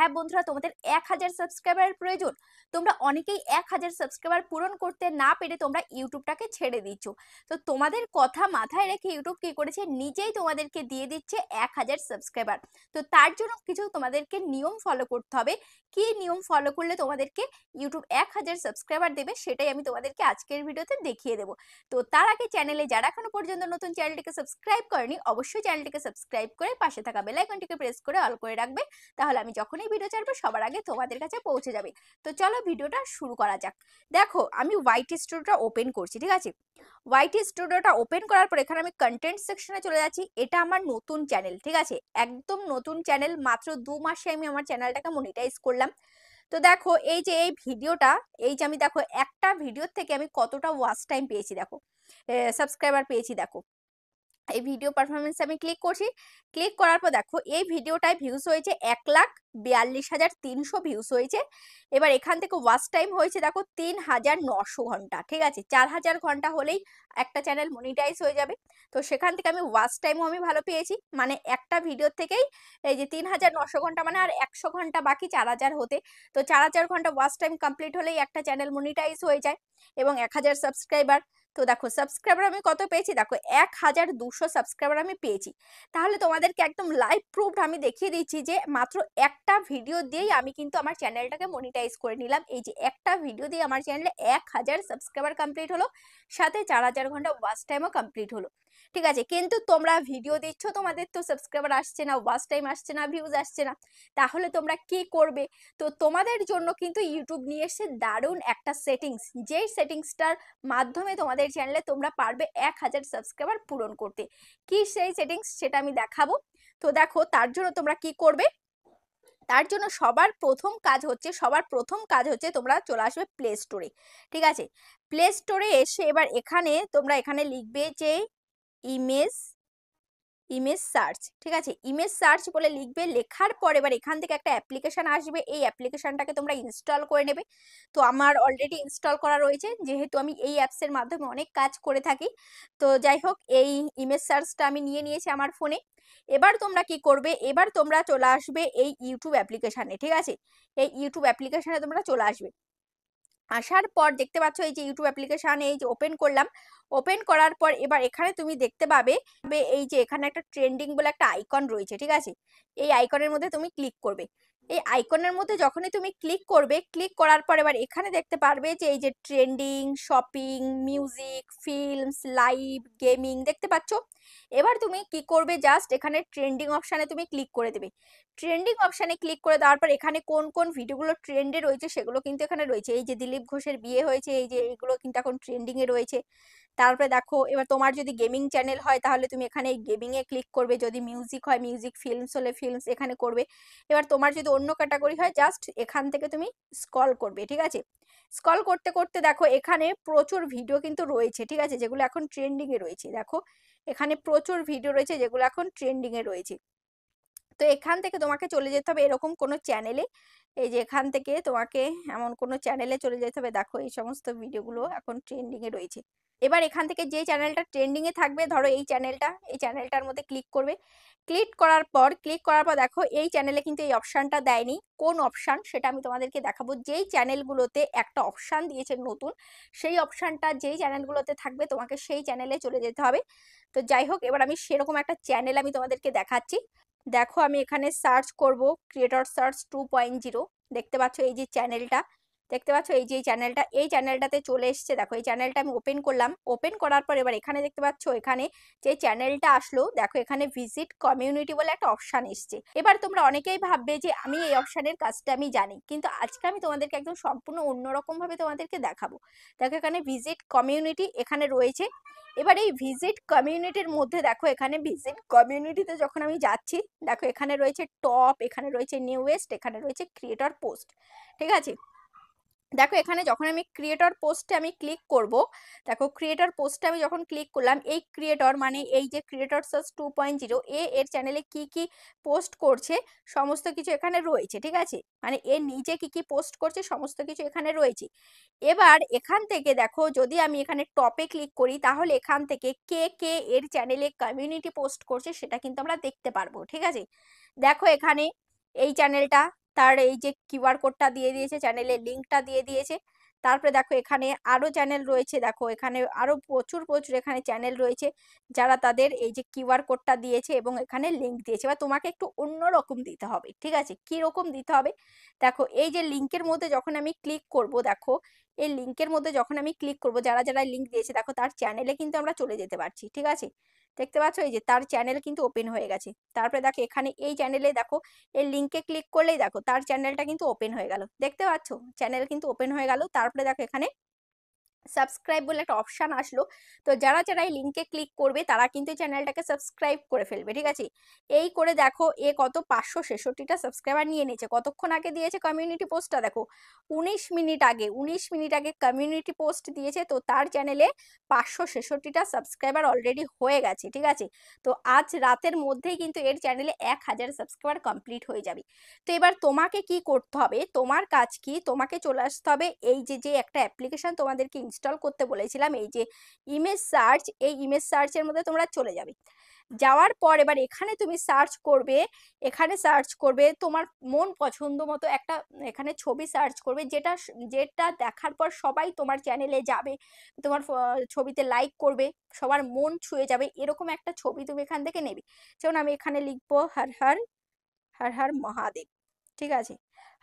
হ্যাঁ বন্ধুরা, তোমাদের 1000 সাবস্ক্রাইবারের প্রয়োজন। তোমরা অনেকেই 1000 সাবস্ক্রাইবার পূরণ করতে না পেরে তোমরা ইউটিউবটাকে ছেড়ে দিচ্ছ। তো তোমাদের কথা মাথায় রেখে ইউটিউব কি করেছে, নিজেই তোমাদেরকে দিয়ে দিচ্ছে 1000 সাবস্ক্রাইবার। তো তার জন্য কিছু তোমাদেরকে নিয়ম ফলো করতে হবে। কি নিয়ম ফলো করলে তোমাদেরকে ইউটিউব 1000 সাবস্ক্রাইবার দেবে, সেটাই আমি তোমাদেরকে আজকের ভিডিওতে দেখিয়ে দেবো। তো তার আগে চ্যানেলে যারা এখনো পর্যন্ত নতুন, চ্যানেলটিকে সাবস্ক্রাইব করেনি, অবশ্যই চ্যানেলটিকে সাবস্ক্রাইব করে পাশে থাকা বেল আইকনটিকে প্রেস করে অল করে রাখবে। তাহলে আমি যখনই ভিডিও ছাড়বো সবার আগে তোমাদের কাছে পৌঁছে যাবে। তো চলো ভিডিওটা শুরু করা যাক। দেখো, আমি ওয়াইট স্টুডিওটা ওপেন করছি, ঠিক আছে। ওয়াইট স্টুডিওটা ওপেন করার পর এখানে আমি কন্টেন্ট সেকশনে চলে যাচ্ছি। এটা আমার নতুন চ্যানেল, ঠিক আছে, একদম নতুন চ্যানেল। মাত্র 2 মাসে আমি আমার চ্যানেলটাকে মনিটাইজ করলাম। তো দেখো, এই যে এই ভিডিওটা, এই যে আমি দেখো একটা ভিডিও থেকে আমি কতটা ওয়াচ টাইম পেয়েছি, দেখো সাবস্ক্রাইবার পেয়েছি। দেখো এই ভিডিও পারফরমেন্স আমি ক্লিক করছি। ক্লিক করার পর দেখো এই ভিডিওটায় ভিউজ হয়েছে 1,42,300 ভিউজ হয়েছে। এবার এখান থেকে ওয়াচ টাইম হয়েছে দেখো 3,900 ঘন্টা, ঠিক আছে। 4,000 ঘন্টা হলেই একটা চ্যানেল মনিটাইজ হয়ে যাবে। তো সেখান থেকে আমি ওয়াচ টাইমও আমি ভালো পেয়েছি, মানে একটা ভিডিও থেকেই এই যে 3,900 ঘন্টা, মানে আর 100 ঘন্টা বাকি 4,000 হতে। তো 4,000 ঘন্টা ওয়াচ টাইম কমপ্লিট হলেই একটা চ্যানেল মনিটাইজ হয়ে যায়। এবং 1000 সাবস্ক্রাইবার। তো দেখো সাবস্ক্রাইবার আমি কত পেয়েছি, দেখো 1200 সাবস্ক্রাইবার আমি পেয়েছি। তাহলে তোমাদেরকে একদম লাইভ প্রুফ আমি দেখিয়ে দিচ্ছি যে মাত্র একটা ভিডিও দিয়েই আমি কিন্তু আমার চ্যানেলটাকে মনিটাইজ করে নিলাম। এই যে একটা ভিডিও দিয়ে আমার চ্যানেলে 1000 সাবস্ক্রাইবার কমপ্লিট হলো, সাথে 4000 ঘন্টা ওয়াচ টাইমও কমপ্লিট হলো, ঠিক আছে। কিন্তু তোমরা ভিডিও দিচ্ছ, তোমাদের তো সাবস্ক্রাইবার আসছে না, ওয়াচ টাইম আসছে না, ভিউজ আসছে না। তাহলে তোমরা কি করবে? তো তোমাদের জন্য কিন্তু ইউটিউব নিয়ে এসেছে দারুণ একটা সেটিংস, যেই সেটিংসটার মাধ্যমে তোমাদের চ্যানেলে তোমরা পারবে 1000 সাবস্ক্রাইবার পূরণ করতে। কি সেই সেটিংস, সেটা আমি দেখাবো। তো দেখো, তার জন্য তোমরা কি করবে, তার জন্য সবার প্রথম কাজ হচ্ছে তোমরা চলে আসবে প্লে স্টোরে, ঠিক আছে। প্লে স্টোরে এসে এবার তোমরা এখানে লিখবে যে ইমেজ সার্চ, ঠিক আছে। ইমেজ সার্চ বলে লিখবে। লেখার পর এবার এখান থেকে একটা অ্যাপ্লিকেশন আসবে, এই অ্যাপ্লিকেশনটাকে তোমরা ইনস্টল করে নেবে। তো আমার অলরেডি ইনস্টল করা রয়েছে, যেহেতু আমি এই অ্যাপসের মাধ্যমে অনেক কাজ করে থাকি। তো যাই হোক, এই ইমেজ সার্চটা আমি নিয়ে নিয়েছি আমার ফোনে। এবার তোমরা কি করবে, এবার তোমরা চলে আসবে এই ইউটিউব অ্যাপ্লিকেশনে, ঠিক আছে। এই ইউটিউব অ্যাপ্লিকেশনে তোমরা চলে আসবে। আসার পর দেখতে পাচ্ছ এই যে ইউটিউব অ্যাপ্লিকেশন, এই যে ওপেন করলাম। ওপেন করার পর এবার এখানে তুমি দেখতে পাবে এই যে এখানে একটা ট্রেন্ডিং বলে একটা আইকন রয়েছে, ঠিক আছে। এই আইকনের মধ্যে তুমি ক্লিক করবে। এই আইকনের মধ্যে যখনই তুমি ক্লিক করবে, ক্লিক করার পর এবার এখানে দেখতে পারবে যে এই যে trending, shopping, music, films, live, gaming দেখতে পাচ্ছ। এবার তুমি কি করবে, জাস্ট এখানে ট্রেন্ডিং অপশানে তুমি ক্লিক করে দেবে। ট্রেন্ডিং অপশানে ক্লিক করে দেওয়ার পর এখানে কোন কোন ভিডিওগুলো ট্রেন্ডে রয়েছে সেগুলো কিন্তু এখানে রয়েছে। এই যে দিলীপ ঘোষের বিয়ে হয়েছে, এই যে এইগুলো কিন্তু এখন ট্রেন্ডিং এ রয়েছে। তারপরে দেখো, এবার তোমার যদি গেমিং চ্যানেল হয় তাহলে তুমি এখানে গেমিং এ ক্লিক করবে, যদি মিউজিক হয় মিউজিক, ফিল্মস হলে ফিল্মস এখানে করবে। এবার তোমার যদি অন্য ক্যাটাগরি হয় জাস্ট এখান থেকে তুমি স্ক্রল করবে, ঠিক আছে। স্ক্রল করতে করতে দেখো এখানে প্রচুর ভিডিও কিন্তু রয়েছে, ঠিক আছে, যেগুলো এখন ট্রেন্ডিং এ রয়েছে। দেখো এখানে প্রচুর ভিডিও রয়েছে যেগুলো এখন ট্রেন্ডিং এ রয়েছে। তো এখান থেকে তোমাকে চলে যেতে হবে এরকম কোনো চ্যানেলে। এই যে এখান থেকে তোমাকে এমন কোনো চ্যানেলে চলে যেতে হবে। দেখো এই সমস্ত ভিডিওগুলো এখন ট্রেন্ডিং এ রয়েছে। এবার এখান থেকে যে চ্যানেলটা ট্রেন্ডিং এ থাকবে, ধরো এই চ্যানেলটার মধ্যে ক্লিক করবে। ক্লিক করার পর দেখো এই চ্যানেলে কিন্তু এই অপশনটা দেয়নি। কোন অপশন সেটা আমি তোমাদেরকে দেখাবো। যেই চ্যানেলগুলোতে একটা অপশন দিয়েছে নতুন, সেই অপশনটা যেই চ্যানেলগুলোতে থাকবে তোমাকে সেই চ্যানেলে চলে যেতে হবে। তো যাই হোক, এবার আমি সেরকম একটা চ্যানেল আমি তোমাদেরকে দেখাচ্ছি। দেখো আমি এখানে সার্চ করব ক্রিয়েটর সার্চ 2.0। দেখতে পাচ্ছ এই যে চ্যানেলটা, দেখতে পাচ্ছ এই যে এই চ্যানেলটাতে চলে এসছে। দেখো এই চ্যানেলটা আমি ওপেন করলাম। ওপেন করার পর এবার এখানে দেখতে পাচ্ছ এখানে যে চ্যানেলটা আসলো, দেখো এখানে ভিজিট কমিউনিটি বলে একটা অপশন এসছে। এবার তোমরা অনেকেই ভাববে যে আমি এই অপশনের কাজটা আমি জানি, কিন্তু আজকে আমি তোমাদেরকে একদম সম্পূর্ণ অন্যরকম ভাবে তোমাদেরকে দেখাবো। দেখো এখানে ভিজিট কমিউনিটি এখানে রয়েছে। এবার এই ভিজিট কমিউনিটির মধ্যে দেখো এখানে ভিজিট কমিউনিটিতে যখন আমি যাচ্ছি, দেখো এখানে রয়েছে টপ, এখানে রয়েছে নিউয়েস্ট, এখানে রয়েছে ক্রিয়েটর পোস্ট, ঠিক আছে। দেখো এখানে যখন আমি ক্রিয়েটর পোস্টে আমি ক্লিক করব, দেখো ক্রিয়েটর পোস্টে আমি যখন ক্লিক করলাম, এই ক্রিয়েটর মানে এই যে ক্রিয়েটর সার্চ 2.0 এর চ্যানেলে কি কি পোস্ট করছে সমস্ত কিছু এখানে রয়েছে, ঠিক আছে। মানে এ নিজে কি কি পোস্ট করছে সমস্ত কিছু এখানে রয়েছে। এবার এখান থেকে দেখো যদি আমি এখানে টপে ক্লিক করি, তাহলে এখান থেকে কে কে এর চ্যানেলে কমিউনিটি পোস্ট করছে সেটা কিন্তু আমরা দেখতে পারবো, ঠিক আছে। দেখো এখানে এই চ্যানেলটা, তার এই যে কিউআর কোডটা দিয়ে দিয়েছে, চ্যানেলের লিঙ্কটা দিয়ে দিয়েছে। তারপরে দেখো এখানে আরো চ্যানেল রয়েছে, দেখো এখানে আরো প্রচুর প্রচুর এখানে চ্যানেল রয়েছে যারা তাদের এই যে কিউআর কোডটা দিয়েছে এবং এখানে লিঙ্ক দিয়েছে। এবার তোমাকে একটু অন্যরকম দিতে হবে, ঠিক আছে? কি রকম দিতে হবে দেখো, এই যে লিঙ্কের মধ্যে যখন আমি ক্লিক করব, দেখো এই লিঙ্কের মধ্যে যখন আমি ক্লিক করব, যারা যারা লিঙ্ক দিয়েছে দেখো তার চ্যানেলে কিন্তু আমরা চলে যেতে পারছি, ঠিক আছে? দেখতে পাচ্ছ এই যে তার চ্যানেল কিন্তু ওপেন হয়ে গেছে। তারপরে দেখো এখানে এই চ্যানেলে দেখো এই লিঙ্কে ক্লিক করলেই দেখো তার চ্যানেলটা কিন্তু ওপেন হয়ে গেল, দেখতে পাচ্ছ চ্যানেল কিন্তু ওপেন হয়ে গেল। তারপরে দেখো এখানে সাবস্ক্রাইব বলে একটা অপশন আসলো, তো যারা যারা এই লিঙ্কে ক্লিক করবে তারা কিন্তু চ্যানেলটাকে সাবস্ক্রাইব করে ফেলবে, ঠিক আছে? এই করে দেখো এ কত 566টা সাবস্ক্রাইবার নিয়ে নিয়েছে। কতক্ষণ আগে দিয়েছে কমিউনিটি পোস্টটা দেখো, 19 মিনিট আগে, 19 মিনিট আগে কমিউনিটি পোস্ট দিয়েছে, তো তার চ্যানেলে 566টা সাবস্ক্রাইবার অলরেডি হয়ে গেছে, ঠিক আছে? তো আজ রাতের মধ্যেই কিন্তু এর চ্যানেলে 1000 সাবস্ক্রাইবার কমপ্লিট হয়ে যাবে। তো এবার তোমাকে কি করতে হবে, তোমার কাজ কি, তোমাকে চলে আসতে হবে এই যে যে একটা অ্যাপ্লিকেশন তোমাদেরকে ইনস্টল করতে বলেছিলাম, এই যে ইমেজ সার্চ, এই ইমেজ সার্চের মধ্যে তোমরা চলে যাবে। যাওয়ার পর এবার এখানে তুমি সার্চ করবে, এখানে সার্চ করবে তোমার মন পছন্দ মতো একটা, এখানে ছবি সার্চ করবে যেটা যেটা দেখার পর সবাই তোমার চ্যানেলে যাবে, তোমার ছবিতে লাইক করবে, সবার মন ছুঁয়ে যাবে, এরকম একটা ছবি তুমি এখান থেকে নেবে। যেমন আমি এখানে লিখবো হর হর, হর হর মহাদেব, ঠিক আছে?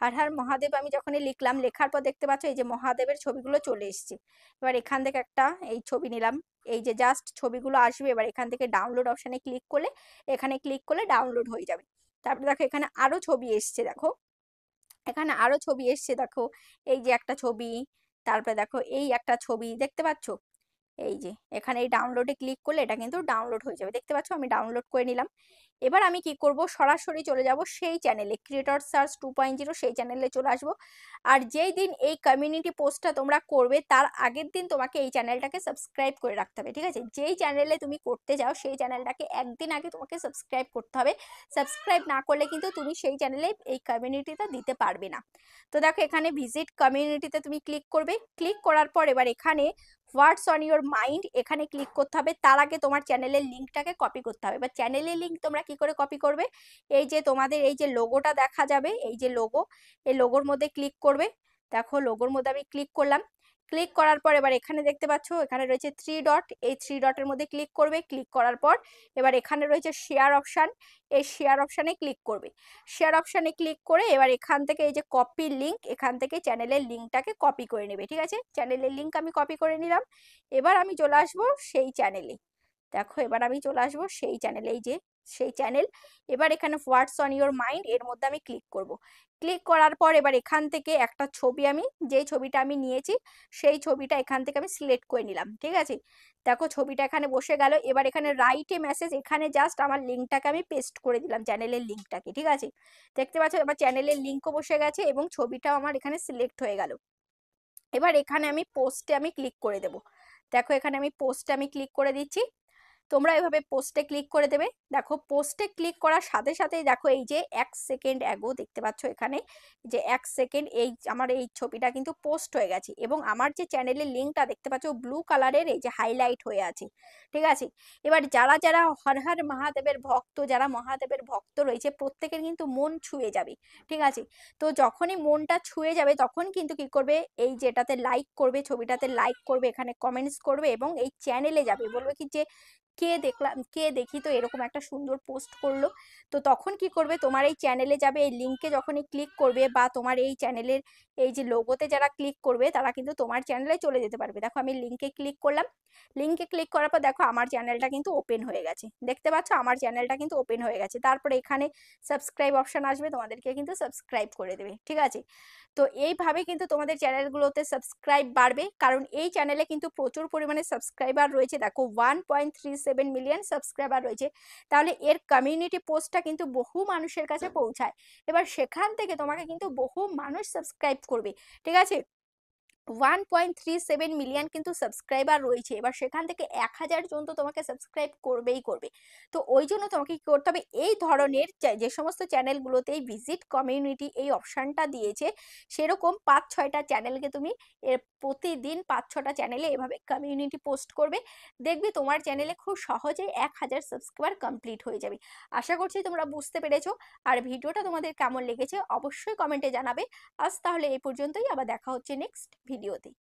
হর হর মহাদেব আমি যখনই লিখলাম, লেখার পর দেখতে পাচ্ছ এই যে মহাদেবের ছবিগুলো চলে এসেছে। এবার এখান থেকে একটা এই ছবি নিলাম, এই যে জাস্ট ছবিগুলো আসবে, এবার এখান থেকে ডাউনলোড অপশানে ক্লিক করলে, এখানে ক্লিক করলে ডাউনলোড হয়ে যাবে। তারপরে দেখো এখানে আরো ছবি এসছে, দেখো এখানে আরো ছবি এসছে, দেখো এই যে একটা ছবি, তারপরে দেখো এই একটা ছবি, দেখতে পাচ্ছ? এই যে এখানে এই ডাউনলোডে ক্লিক করলে এটা কিন্তু ডাউনলোড হয়ে যাবে, দেখতে পাচ্ছ আমি ডাউনলোড করে নিলাম। এবার আমি কি করব, সরাসরি চলে যাব সেই চ্যানেলে, ক্রিয়েটর সার্চ 2.0, সেই চ্যানেলে চলে আসবো। আর যেই দিন এই কমিউনিটি পোস্টটা তোমরা করবে তার আগের দিন তোমাকে এই চ্যানেলটাকে সাবস্ক্রাইব করে রাখতে হবে, ঠিক আছে? যেই চ্যানেলে তুমি করতে যাও সেই চ্যানেলটাকে একদিন আগে তোমাকে সাবস্ক্রাইব করতে হবে। সাবস্ক্রাইব না করলে কিন্তু তুমি সেই চ্যানেলে এই কমিউনিটিটা দিতে পারবে না। তো দেখো এখানে ভিজিট কমিউনিটিতে তুমি ক্লিক করবে, ক্লিক করার পর এবার এখানে হোয়াটস অন ইউর মাইন্ড এখানে ক্লিক করতে হবে। তার আগে তোমার চ্যানেলের লিঙ্কটাকে কপি করতে হবে। বা চ্যানেলের লিঙ্ক তোমরা কি করে কপি করবে, এই যে তোমাদের এই যে লোগোটা দেখা যাবে, এই যে লোগো, এই লোগোর মধ্যে ক্লিক করবে। দেখো লোগোর মধ্যে আমি ক্লিক করলাম, ক্লিক করার পর এবার এখানে দেখতে পাচ্ছ এখানে রয়েছে 3 ডট, এই 3 ডটের মধ্যে ক্লিক করবে। ক্লিক করার পর এবার এখানে রয়েছে শেয়ার অপশান, এই শেয়ার অপশানে ক্লিক করবে। শেয়ার অপশানে ক্লিক করে এবার এখান থেকে এই যে কপি লিঙ্ক, এখান থেকে চ্যানেলের লিঙ্কটাকে কপি করে নেবে, ঠিক আছে? চ্যানেলের লিঙ্ক আমি কপি করে নিলাম। এবার আমি চলে আসবো সেই চ্যানেলে, দেখো এবার আমি চলে আসবো সেই চ্যানেলে, এই যে সেই চ্যানেল। এবার এখানে হোয়াটস অন ইউর মাইন্ড এর মধ্যে আমি ক্লিক করব। ক্লিক করার পর এবার এখান থেকে একটা ছবি, আমি যেই ছবিটা আমি নিয়েছি সেই ছবিটা এখান থেকে আমি সিলেক্ট করে নিলাম, ঠিক আছে? দেখো ছবিটা এখানে বসে গেল। এবার এখানে রাইট এ মেসেজ, এখানে জাস্ট আমার লিঙ্কটাকে আমি পেস্ট করে দিলাম, চ্যানেলের লিঙ্কটাকে, ঠিক আছে? দেখতে পাচ্ছ আমার চ্যানেলের লিঙ্কও বসে গেছে এবং ছবিটাও আমার এখানে সিলেক্ট হয়ে গেল। এবার এখানে আমি পোস্টে আমি ক্লিক করে দেব। দেখো এখানে আমি পোস্টে আমি ক্লিক করে দিচ্ছি, তোমরা এভাবে পোস্টে ক্লিক করে দেবে। দেখো পোস্টে ক্লিক করার সাথে সাথেই দেখো এই যে 1 সেকেন্ড অ্যাগো, দেখতে পাচ্ছ এখানে যে 1 সেকেন্ড এই আমার এই ছবিটা কিন্তু পোস্ট হয়ে গেছে এবং আমার যে চ্যানেলের লিঙ্কটা দেখতে পাচ্ছ ব্লু কালারের এই যে হাইলাইট হয়ে আছে, ঠিক আছে? এবার যারা যারা হর হর মহাদেবের ভক্ত, যারা মহাদেবের ভক্ত রয়েছে প্রত্যেকের কিন্তু মন ছুঁয়ে যাবে, ঠিক আছে? তো যখনই মনটা ছুঁয়ে যাবে তখন কিন্তু কি করবে, এই যেটাতে লাইক করবে, ছবিটাতে লাইক করবে, এখানে কমেন্টস করবে এবং এই চ্যানেলে যাবে, বলবে কি যে কে দেখলাম, কে দেখি তো এরকম একটা সুন্দর পোস্ট করলো। তো তখন কি করবে, তোমার এই চ্যানেলে যাবে, এই লিঙ্কে যখনই ক্লিক করবে বা তোমার এই চ্যানেলের এই যে লোগোতে যারা ক্লিক করবে তারা কিন্তু তোমার চ্যানেলে চলে যেতে পারবে। দেখো আমি লিঙ্কে ক্লিক করলাম, লিঙ্কে ক্লিক করার পর দেখো আমার চ্যানেলটা কিন্তু ওপেন হয়ে গেছে, দেখতে পাচ্ছ আমার চ্যানেলটা কিন্তু ওপেন হয়ে গেছে। তারপরে এখানে সাবস্ক্রাইব অপশন আসবে, তোমাদেরকে কিন্তু সাবস্ক্রাইব করে দেবে, ঠিক আছে? তো এইভাবে কিন্তু তোমাদের চ্যানেলগুলোতে সাবস্ক্রাইব বাড়বে, কারণ এই চ্যানেলে কিন্তু প্রচুর পরিমাণে সাবস্ক্রাইবার রয়েছে। দেখো 1.37 মিলিয়ন সাবস্ক্রাইবার রয়েছে, তাহলে এর কমিউনিটি পোস্টটা কিন্তু বহু মানুষের কাছে পৌঁছায়। এবার সেখান থেকে তোমাকে কিন্তু বহু মানুষ সাবস্ক্রাইব করবে, ঠিক আছে? 1.37 মিলিয়ন কিন্তু সাবস্ক্রাইবার রয়েছে। এবার সেখান থেকে 1000 জন তো তোমাকে সাবস্ক্রাইব করবেই করবে। তো ওই জন্য তোমাকে কি করতে হবে, এই ধরনের যে সমস্ত চ্যানেলগুলোতেই ভিজিট কমিউনিটি এই অপশনটা দিয়েছে, সেরকম 5-6টা চ্যানেলকে তুমি প্রতিদিন 5-6টা চ্যানেলে এভাবে কমিউনিটি পোস্ট করবে। দেখবি তোমার চ্যানেলে খুব সহজেই 1000 সাবস্ক্রাইবার কমপ্লিট হয়ে যাবে। আশা করছি তোমরা বুঝতে পেরেছো। আর ভিডিওটা তোমাদের কেমন লেগেছে অবশ্যই কমেন্টে জানাবে। আজ তাহলে এই পর্যন্তই, আবার দেখা হচ্ছে নেক্সট ভিডিওতে।